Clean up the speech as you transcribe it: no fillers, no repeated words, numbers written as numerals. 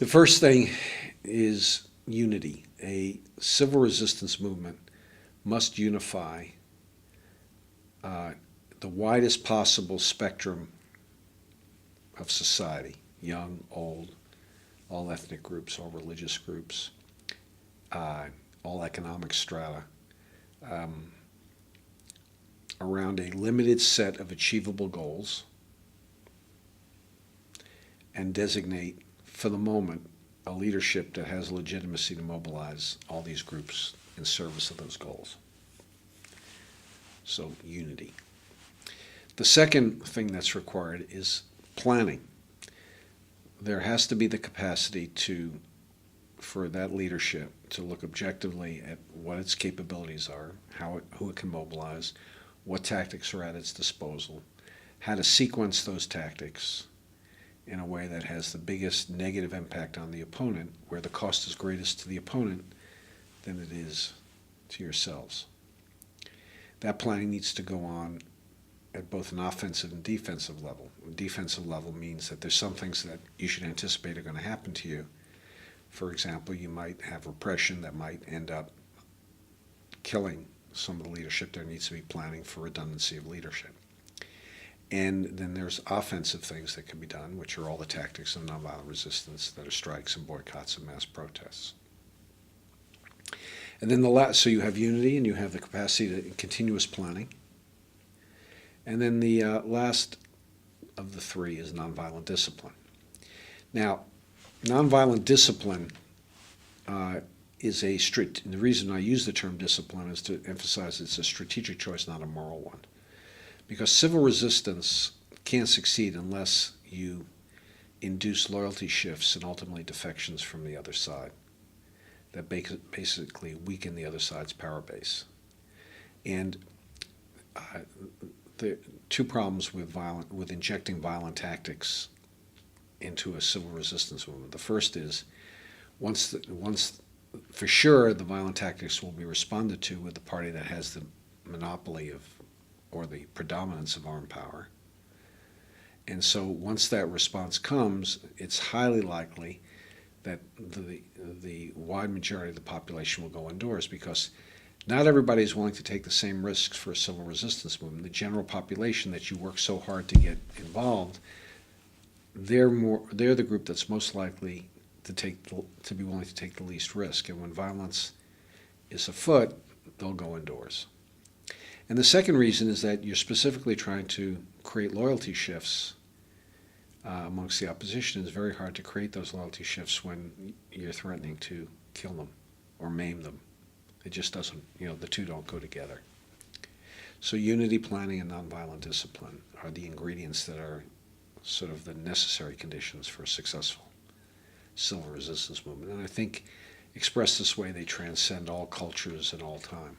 The first thing is unity. A civil resistance movement must unify the widest possible spectrum of society, young, old, all ethnic groups, all religious groups, all economic strata, around a limited set of achievable goals, and designate, for the moment, a leadership that has legitimacy to mobilize all these groups in service of those goals. So, unity. The second thing that's required is planning. There has to be the capacity for that leadership to look objectively at what its capabilities are, who it can mobilize, what tactics are at its disposal, how to sequence those tactics in a way that has the biggest negative impact on the opponent, where the cost is greatest to the opponent than it is to yourselves. That planning needs to go on at both an offensive and defensive level. A defensive level means that there's some things that you should anticipate are going to happen to you. For example, you might have repression that might end up killing some of the leadership. There needs to be planning for redundancy of leadership. And then there's offensive things that can be done, which are all the tactics of nonviolent resistance that are strikes and boycotts and mass protests. And then so you have unity and you have the capacity to continuous planning. And then the last of the three is nonviolent discipline. Now, nonviolent discipline is the reason I use the term discipline is to emphasize it's a strategic choice, not a moral one. Because civil resistance can't succeed unless you induce loyalty shifts and ultimately defections from the other side that basically weaken the other side's power base. And the two problems with injecting violent tactics into a civil resistance movement. The first is once for sure the violent tactics will be responded to with the party that has the monopoly or the predominance of armed power. And so once that response comes, it's highly likely that the wide majority of the population will go indoors, because not everybody is willing to take the same risks for a civil resistance movement. The general population that you work so hard to get involved, they're the group that's most likely to be willing to take the least risk. And when violence is afoot, they'll go indoors. And the second reason is that you're specifically trying to create loyalty shifts amongst the opposition. It's very hard to create those loyalty shifts when you're threatening to kill them or maim them. It just doesn't, the two don't go together. So unity, planning, and nonviolent discipline are the ingredients that are sort of the necessary conditions for a successful civil resistance movement. And I think expressed this way, they transcend all cultures and all time.